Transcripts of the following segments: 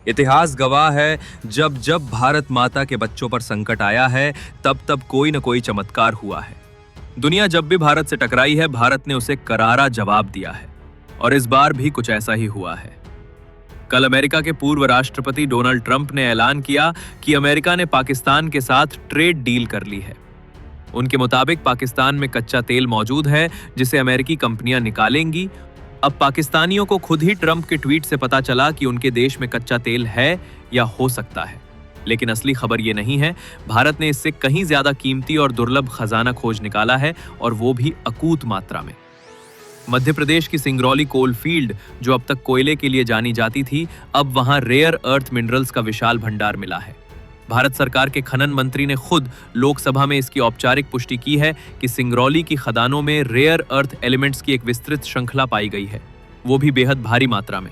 इतिहास गवाह है, जब जब भारत माता के बच्चों पर संकट आया है, तब तब कोई न कोई चमत्कार हुआ है। दुनिया जब भी भारत से टकराई है, भारत ने उसे करारा जवाब दिया है, और इस बार भी कुछ ऐसा ही हुआ है। कल अमेरिका के पूर्व राष्ट्रपति डोनाल्ड ट्रंप ने ऐलान किया कि अमेरिका ने पाकिस्तान के साथ ट्रेड डील कर ली है। उनके मुताबिक पाकिस्तान में कच्चा तेल मौजूद है, जिसे अमेरिकी कंपनियां निकालेंगी। अब पाकिस्तानियों को खुद ही ट्रंप के ट्वीट से पता चला कि उनके देश में कच्चा तेल है या हो सकता है। लेकिन असली खबर ये नहीं है। भारत ने इससे कहीं ज्यादा कीमती और दुर्लभ खजाना खोज निकाला है, और वो भी अकूत मात्रा में। मध्य प्रदेश की सिंगरौली कोल फील्ड, जो अब तक कोयले के लिए जानी जाती थी, अब वहां रेयर अर्थ मिनरल्स का विशाल भंडार मिला है। भारत सरकार के खनन मंत्री ने खुद लोकसभा में इसकी औपचारिक पुष्टि की है कि सिंगरौली की खदानों में रेयर अर्थ एलिमेंट्स की एक विस्तृत श्रृंखला पाई गई है, वो भी बेहद भारी मात्रा में।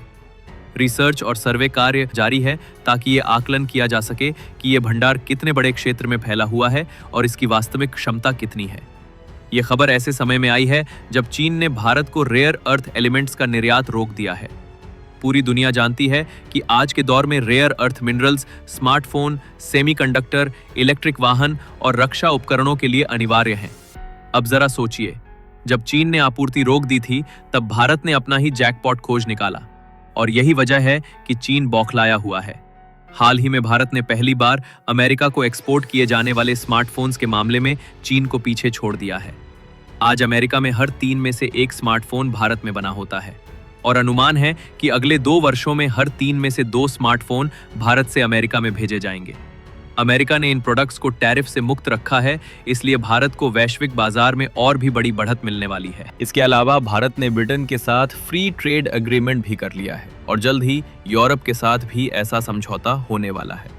रिसर्च और सर्वे कार्य जारी है ताकि ये आकलन किया जा सके कि ये भंडार कितने बड़े क्षेत्र में फैला हुआ है और इसकी वास्तविक क्षमता कितनी है। ये खबर ऐसे समय में आई है जब चीन ने भारत को रेयर अर्थ एलिमेंट्स का निर्यात रोक दिया है। पूरी दुनिया जानती है कि आज के दौर में rare earth minerals smartphone, semiconductor, electric वाहन और रक्षा उपकरणों के लिए अनिवार्य हैं। अब जरा सोचिए, जब चीन ने आपूर्ति रोक दी थी, तब भारत ने अपना ही जैकपॉट खोज निकाला, और यही वजह है कि चीन बौखलाया हुआ है। हाल ही में भारत ने पहली बार अमेरिका को एक्सपोर्ट किए जाने वाले स्मार्टफोन्स के मामले में चीन को पीछे छोड़ दिया है। आज अमेरिका में हर 3 में से 1 स्मार्टफोन भारत में बना होता है, और अनुमान है कि अगले 2 वर्षों में हर 3 में से 2 स्मार्टफोन भारत से अमेरिका में भेजे जाएंगे। अमेरिका ने इन प्रोडक्ट्स को टैरिफ से मुक्त रखा है, इसलिए भारत को वैश्विक बाजार में और भी बड़ी बढ़त मिलने वाली है। इसके अलावा भारत ने ब्रिटेन के साथ फ्री ट्रेड एग्रीमेंट भी कर लिया है, और जल्द ही यूरोप के साथ भी ऐसा समझौता होने वाला है।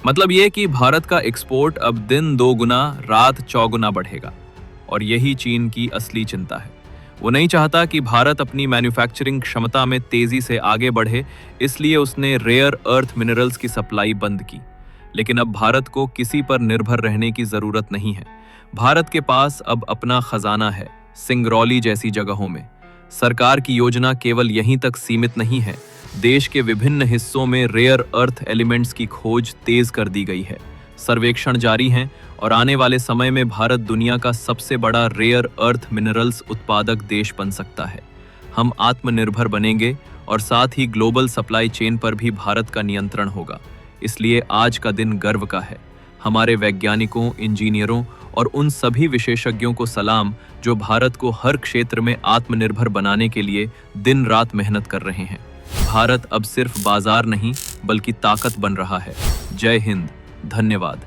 मतलब ये कि भारत का एक्सपोर्ट अब दिन 2 गुना रात 4 गुना बढ़ेगा, और यही चीन की असली चिंता है। वो नहीं चाहता कि भारत अपनी मैन्युफैक्चरिंग क्षमता में तेजी से आगे बढ़े, इसलिए उसने रेयर अर्थ मिनरल्स की सप्लाई बंद की। लेकिन अब भारत को किसी पर निर्भर रहने की जरूरत नहीं है। भारत के पास अब अपना खजाना है, सिंगरौली जैसी जगहों में। सरकार की योजना केवल यहीं तक सीमित नहीं है। देश के विभिन्न हिस्सों में रेयर अर्थ एलिमेंट्स की खोज तेज कर दी गई है। सर्वेक्षण जारी हैं, और आने वाले समय में भारत दुनिया का सबसे बड़ा रेयर अर्थ मिनरल्स उत्पादक देश बन सकता है। हम आत्मनिर्भर बनेंगे, और साथ ही ग्लोबल सप्लाई चेन पर भी भारत का नियंत्रण होगा। इसलिए आज का दिन गर्व का है। हमारे वैज्ञानिकों, इंजीनियरों और उन सभी विशेषज्ञों को सलाम जो भारत को हर क्षेत्र में आत्मनिर्भर बनाने के लिए दिन रात मेहनत कर रहे हैं। भारत अब सिर्फ बाजार नहीं, बल्कि ताकत बन रहा है। जय हिंद, धन्यवाद।